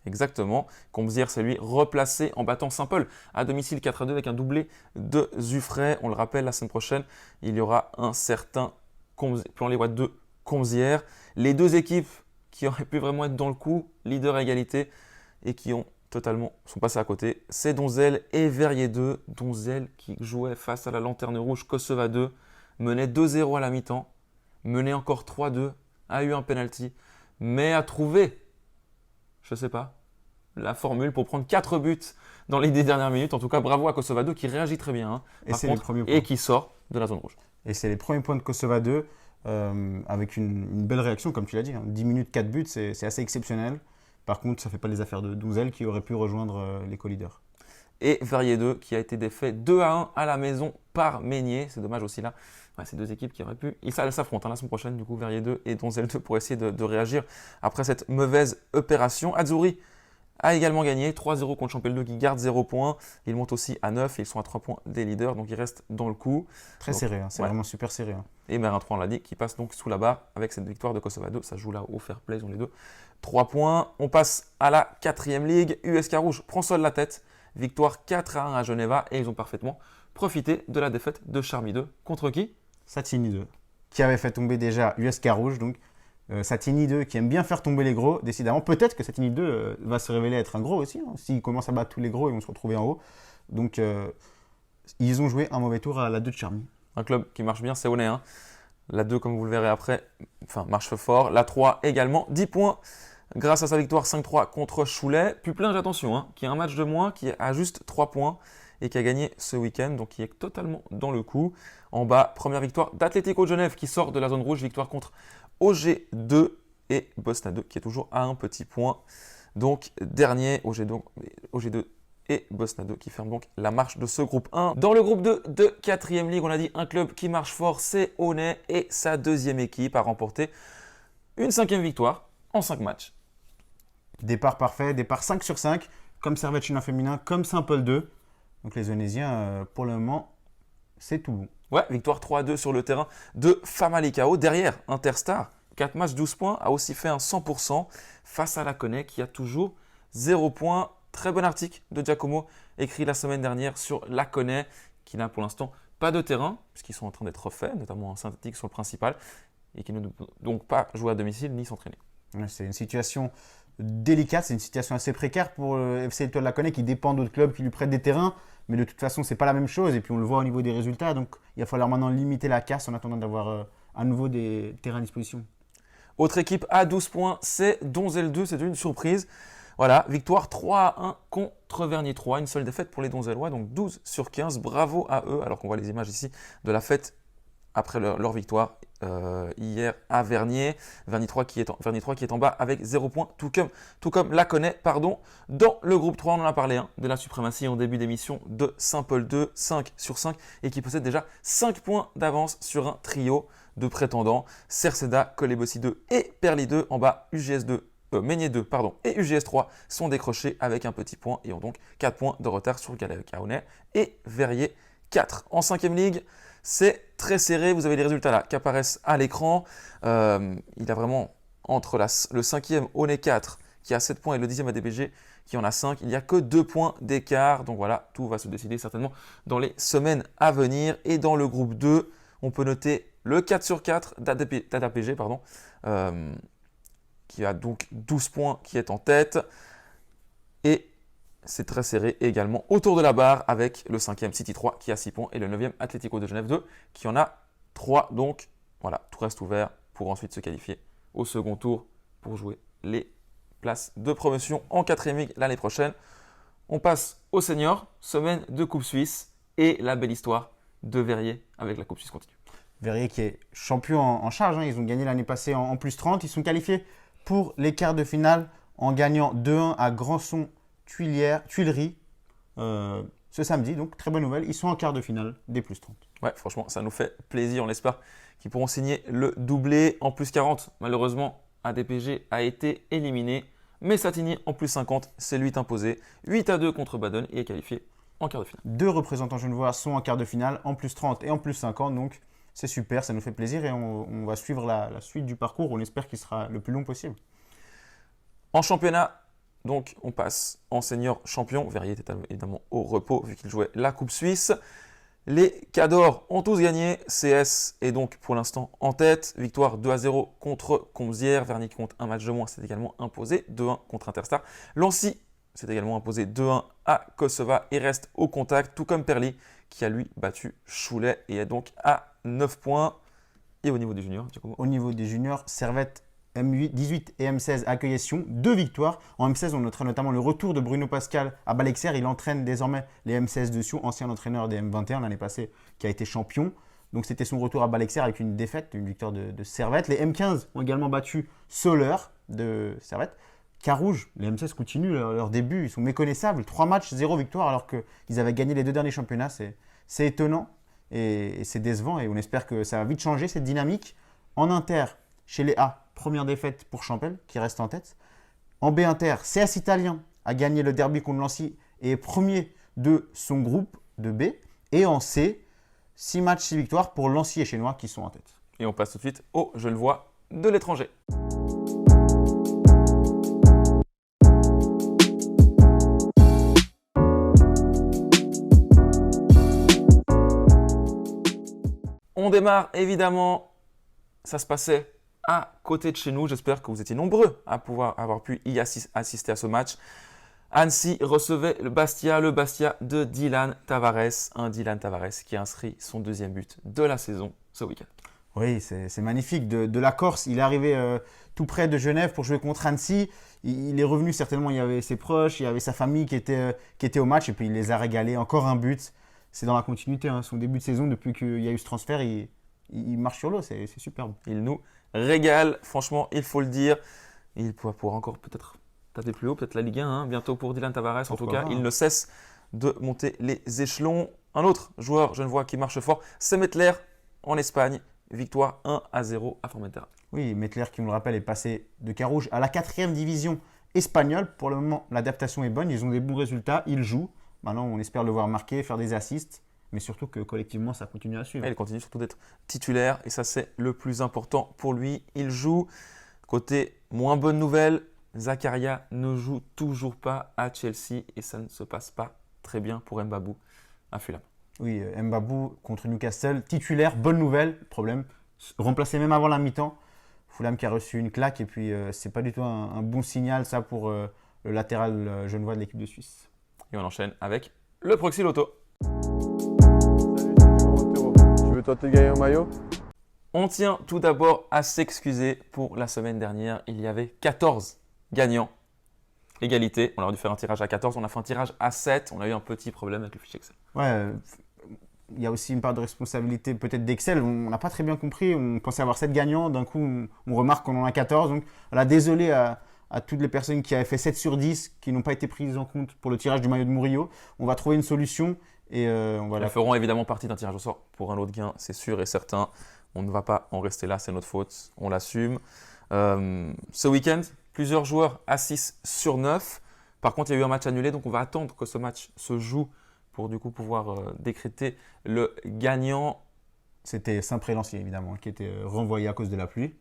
Exactement. Combzière, c'est lui replacé en battant Saint-Paul à domicile 4-2 avec un doublé de Zuffray. On le rappelle, la semaine prochaine, il y aura un certain Plan les Watts 2 Combzière. Les deux équipes qui auraient pu vraiment être dans le coup, leader à égalité, et qui sont passés à côté. C'est Donzel et Verrier 2. Donzel qui jouait face à la Lanterne Rouge Kosova 2, menait 2-0 à la mi-temps, menait encore 3-2, a eu un penalty, mais a trouvé, je sais pas, la formule pour prendre 4 buts dans les 10 dernières minutes. En tout cas, bravo à Kosova 2 qui réagit très bien, et qui sort de la zone rouge. Et c'est les premiers points de Kosova 2. Avec une belle réaction, comme tu l'as dit. 10 minutes, 4 buts, c'est assez exceptionnel. Par contre, ça ne fait pas les affaires de Donzel qui aurait pu rejoindre les co-leaders. Et Verrier 2 qui a été défait 2-1 à la maison par Meignier. C'est dommage aussi là. Ces deux équipes qui auraient pu. Elles s'affrontent la semaine prochaine, du coup, Verrier 2 et Donzel 2 pour essayer de réagir après cette mauvaise opération. Azzurri a également gagné 3-0 contre Champel 2 qui garde 0 points. Ils montent aussi à 9 et ils sont à 3 points des leaders, donc ils restent dans le coup. Très serré, c'est vraiment super serré. Et Mérin 3, on l'a dit, qui passe donc sous la barre avec cette victoire de Kosova 2. Ça joue là au fair play, ils ont les deux 3 points. On passe à la 4e ligue. USK Rouge prend seul la tête. Victoire 4-1 à Geneva et ils ont parfaitement profité de la défaite de Charmy 2. Contre qui? Satigny 2, qui avait fait tomber déjà USK Rouge, donc Satigny 2 qui aime bien faire tomber les gros, décidément. Peut-être que Satigny 2 va se révéler être un gros aussi, s'ils commencent à battre tous les gros, ils vont se retrouver en haut. Donc ils ont joué un mauvais tour à la 2 de Charmy. Un club qui marche bien, c'est honnête. La 2, comme vous le verrez après, marche fort. La 3 également, 10 points grâce à sa victoire 5-3 contre Choulais. Puplinge, attention, qui a un match de moins, qui a juste 3 points et qui a gagné ce week-end, donc qui est totalement dans le coup. En bas, première victoire d'Atlético de Genève qui sort de la zone rouge, victoire contre OG2 et Bosna 2 qui est toujours à un petit point. Donc dernier, OG2 et Bosna 2 qui ferment donc la marche de ce groupe 1. Dans le groupe 2 de 4e ligue, on a dit un club qui marche fort, c'est Honnay et sa deuxième équipe a remporté une 5e victoire en 5 matchs. Départ parfait, départ 5 sur 5, comme Servette Chinois féminin, comme Saint-Paul 2. Donc les Onésiens, pour le moment, c'est tout bon. Ouais, victoire 3-2 sur le terrain de Famalicão. Derrière, Interstar, 4 matchs, 12 points, a aussi fait un 100% face à Laconais qui a toujours 0 points. Très bon article de Giacomo écrit la semaine dernière sur Laconais qui n'a pour l'instant pas de terrain puisqu'ils sont en train d'être refaits, notamment en synthétique sur le principal. et qui ne peut donc pas jouer à domicile ni s'entraîner. Ouais, c'est une situation délicate, c'est une situation assez précaire pour le FC Étoile Laconais qui dépend d'autres clubs qui lui prêtent des terrains. Mais de toute façon, c'est pas la même chose. Et puis on le voit au niveau des résultats. Donc il va falloir maintenant limiter la casse en attendant d'avoir à nouveau des terrains à disposition. Autre équipe à 12 points, c'est Donzelle 2. C'est une surprise. Voilà, victoire 3-1 contre Vernier 3. Une seule défaite pour les Donzellois, donc 12 sur 15. Bravo à eux. Alors qu'on voit les images ici de la fête après leur victoire hier à Vernier. Vernier 3 qui est en bas avec 0 points, tout comme Laconais. Dans le groupe 3, on en a parlé de la suprématie en début d'émission de Saint-Paul 2, 5 sur 5, et qui possède déjà 5 points d'avance sur un trio de prétendants. Cerceda, Colébossi 2 et Perly 2 en bas. Meignier 2 et UGS 3 sont décrochés avec un petit point et ont donc 4 points de retard sur Caonnet et Verrier 4. En 5e ligue, c'est très serré. Vous avez les résultats là qui apparaissent à l'écran. Il y a vraiment entre le 5e Aunay 4 qui a 7 points et le 10e ADPG qui en a 5. Il n'y a que 2 points d'écart. Donc voilà, tout va se décider certainement dans les semaines à venir. Et dans le groupe 2, on peut noter le 4 sur 4 d'ADPG, qui a donc 12 points, qui est en tête. Et c'est très serré également autour de la barre avec le 5e City 3 qui a 6 points et le 9e Atlético de Genève 2 qui en a 3. Donc voilà, tout reste ouvert pour ensuite se qualifier au second tour pour jouer les places de promotion en 4e ligue l'année prochaine. On passe aux seniors, semaine de Coupe Suisse et la belle histoire de Verrier avec la Coupe Suisse continue. Verrier qui est champion en charge, ils ont gagné l'année passée en plus 30. Ils sont qualifiés pour les quarts de finale en gagnant 2-1 à Grandson Tuileries ce samedi. Donc très bonne nouvelle, ils sont en quart de finale des plus 30. Ouais, franchement, ça nous fait plaisir. On espère qu'ils pourront signer le doublé en plus 40. Malheureusement, ADPG a été éliminé, mais Satigny en plus 50, c'est lui imposé. 8-2 contre Baden et est qualifié en quart de finale. 2 représentants genevois sont en quart de finale, en plus 30 et en plus 50. Donc c'est super, ça nous fait plaisir et on va suivre la suite du parcours. On espère qu'il sera le plus long possible. En championnat, donc on passe en senior champion. Verrier était évidemment au repos vu qu'il jouait la Coupe Suisse. Les Cadors ont tous gagné. CS est donc pour l'instant en tête. Victoire 2-0 contre Comzières. Vernier qui compte un match de moins s'est également imposé. 2-1 contre Interstar. Lancy s'est également imposé 2-1 à Kosova et reste au contact, tout comme Perly qui a lui battu Choulais et est donc à 9 points. Et au niveau des juniors, Au niveau des juniors, Servette M18 et M16 accueillent Sion, 2 victoires. En M16, on notera notamment le retour de Bruno Pascal à Balexer. Il entraîne désormais les M16 de Sion, ancien entraîneur des M21 l'année passée, qui a été champion. Donc c'était son retour à Balexer avec une défaite, une victoire de Servette. Les M15 ont également battu Soleure de Servette. Carouge, les M16 continuent leur début, ils sont méconnaissables. 3 matchs, 0 victoire alors qu'ils avaient gagné les 2 derniers championnats. C'est étonnant et c'est décevant et on espère que ça va vite changer cette dynamique. En inter, chez les A, première défaite pour Champel qui reste en tête. En B inter, CS Italien a gagné le derby contre Lancy et est premier de son groupe de B. Et en C, 6 matchs, 6 victoires pour Lancy et Chénois qui sont en tête. Et on passe tout de suite au Genevois de l'étranger. On démarre évidemment, ça se passait à côté de chez nous. J'espère que vous étiez nombreux à avoir pu y assister à ce match. Annecy recevait le Bastia de Dylan Tavares. Un Dylan Tavares qui a inscrit son 2e but de la saison ce week-end. Oui, c'est magnifique. De la Corse, il est arrivé tout près de Genève pour jouer contre Annecy. Il est revenu certainement, il y avait ses proches, il y avait sa famille qui était au match et puis il les a régalés. Encore un but. C'est dans la continuité, son début de saison, depuis qu'il y a eu ce transfert, il marche sur l'eau, c'est superbe. Il nous régale, franchement, il faut le dire. Il pourra encore peut-être taper plus haut, peut-être la Ligue 1, bientôt pour Dylan Tavares. En tout cas, il ne cesse de monter les échelons. Un autre joueur genevois qui marche fort, c'est Mettler en Espagne. Victoire 1-0 à Formentera. Oui, Mettler, qui on le rappelle, est passé de Carouge à la 4e division espagnole. Pour le moment, l'adaptation est bonne, ils ont des bons résultats, ils jouent. Maintenant, on espère le voir marquer, faire des assists, mais surtout que collectivement, ça continue à suivre. Il continue surtout d'être titulaire et ça, c'est le plus important pour lui. Il joue. Côté moins bonne nouvelle, Zakaria ne joue toujours pas à Chelsea et ça ne se passe pas très bien pour Mbabou à Fulham. Oui, Mbabou contre Newcastle, titulaire, bonne nouvelle. Problème, remplacé même avant la mi-temps. Fulham qui a reçu une claque et puis c'est pas du tout un bon signal ça pour le latéral genevois de l'équipe de Suisse. Et on enchaîne avec le Proxy Loto. Tu veux tenter de gagner un maillot? On tient tout d'abord à s'excuser pour la semaine dernière. Il y avait 14 gagnants. Égalité. On aurait dû faire un tirage à 14. On a fait un tirage à 7. On a eu un petit problème avec le fichier Excel. Ouais, il y a aussi une part de responsabilité peut-être d'Excel. On n'a pas très bien compris. On pensait avoir 7 gagnants. D'un coup, on remarque qu'on en a 14. Donc, voilà, désolé à toutes les personnes qui avaient fait 7 sur 10 qui n'ont pas été prises en compte pour le tirage du maillot de Murillo. On va trouver une solution et on va Elles feront évidemment partie d'un tirage au sort pour un autre gain, c'est sûr et certain. On ne va pas en rester là, c'est notre faute, on l'assume. Ce week-end, plusieurs joueurs à 6 sur 9. Par contre, il y a eu un match annulé, donc on va attendre que ce match se joue pour du coup pouvoir décréter le gagnant. C'était Saint-Pré-Lancier évidemment qui était renvoyé à cause de la pluie.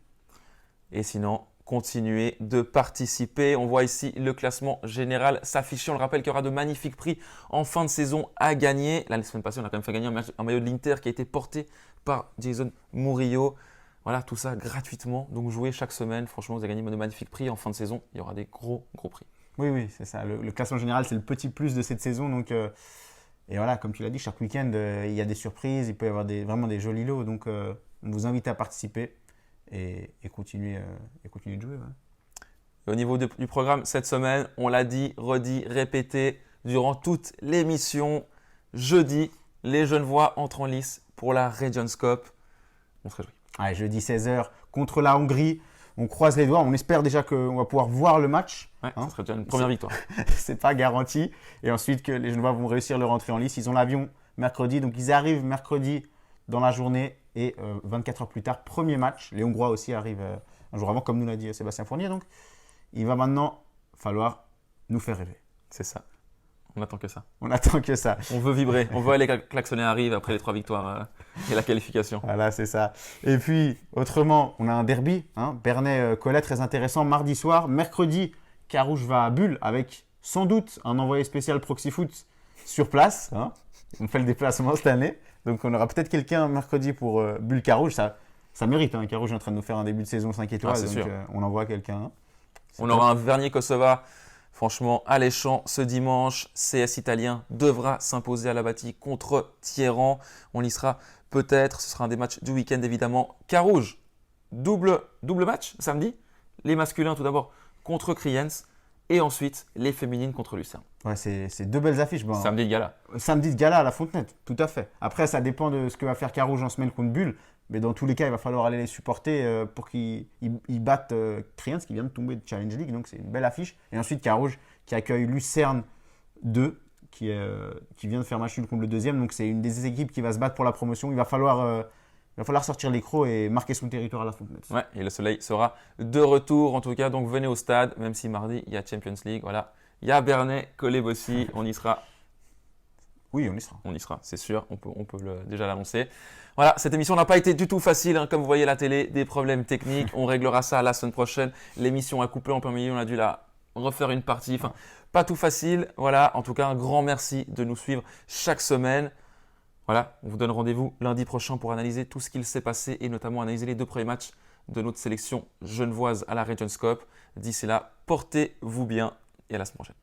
Et sinon, continuez de participer. On voit ici le classement général s'afficher. On le rappelle qu'il y aura de magnifiques prix en fin de saison à gagner. La semaine passée, on a quand même fait gagner un maillot de l'Inter qui a été porté par Jason Murillo. Voilà, tout ça gratuitement. Donc jouez chaque semaine. Franchement, vous allez gagner de magnifiques prix. En fin de saison, il y aura des gros prix. Oui, c'est ça. Le classement général, c'est le petit plus de cette saison. Donc, et voilà, comme tu l'as dit, chaque week-end, il y a des surprises. Il peut y avoir vraiment des jolis lots. Donc, on vous invite à participer et continuer de jouer. Ouais. Au niveau du programme cette semaine, on l'a dit, redit, répété durant toute l'émission. Jeudi, les Genevois entrent en lice pour la Regions Cup. On se réjouit. Ouais, jeudi 16h contre la Hongrie. On croise les doigts. On espère déjà qu'on va pouvoir voir le match. Ouais, ça serait déjà une première victoire. C'est pas garanti. Et ensuite que les Genevois vont réussir leur entrée en lice. Ils ont l'avion mercredi. Donc ils arrivent mercredi dans la journée. Et 24 heures plus tard, premier match. Les Hongrois aussi arrivent un jour avant, comme nous l'a dit Sébastien Fournier. Donc il va maintenant falloir nous faire rêver. C'est ça. On attend que ça. On attend que ça. On veut vibrer. On veut aller klaxonner arrive après les 3 victoires et la qualification. Voilà, c'est ça. Et puis, autrement, on a un derby. Bernay-Collet, très intéressant. Mardi soir. Mercredi, Carouge va à Bulle avec sans doute un envoyé spécial Proxy Foot sur place. On fait le déplacement cette année. Donc, on aura peut-être quelqu'un mercredi pour Bulle-Carouge. Ça mérite. Carouge est en train de nous faire un début de saison 5 étoiles. C'est donc, sûr. On envoie quelqu'un. On aura un Vernier-Kosova. Franchement, alléchant ce dimanche. CS italien devra s'imposer à la bâtie contre Thieran. On y sera peut-être. Ce sera un des matchs du week-end évidemment. Carouge, double match samedi. Les masculins tout d'abord contre Kriens et ensuite les féminines contre Lucerne. Ouais, c'est 2 belles affiches. Bon, samedi de gala. Samedi de gala à la Fontenette, tout à fait. Après, ça dépend de ce que va faire Carouge en semaine contre Bulle. Mais dans tous les cas, il va falloir aller les supporter pour qu'ils battent Kriens qui vient de tomber de Challenge League. Donc, c'est une belle affiche. Et ensuite, Carouge qui accueille Lucerne 2 qui vient de faire match nul contre le deuxième. Donc, c'est une des équipes qui va se battre pour la promotion. Il va falloir sortir les crocs et marquer son territoire à la Fontenette. Ouais, et le soleil sera de retour en tout cas. Donc, venez au stade, même si mardi, il y a Champions League. Voilà, il y a Bernay-Collet-Bossy. On y sera. Oui, on y sera. On y sera, c'est sûr, on peut déjà l'annoncer. Voilà, cette émission n'a pas été du tout facile, comme vous voyez la télé, des problèmes techniques. On réglera ça la semaine prochaine. L'émission a coupé en plein milieu, on a dû la refaire une partie. Enfin, pas tout facile. Voilà, en tout cas, un grand merci de nous suivre chaque semaine. Voilà, on vous donne rendez-vous lundi prochain pour analyser tout ce qu'il s'est passé et notamment analyser les 2 premiers matchs de notre sélection genevoise à la Regions Cup. D'ici là, portez-vous bien et à la semaine prochaine.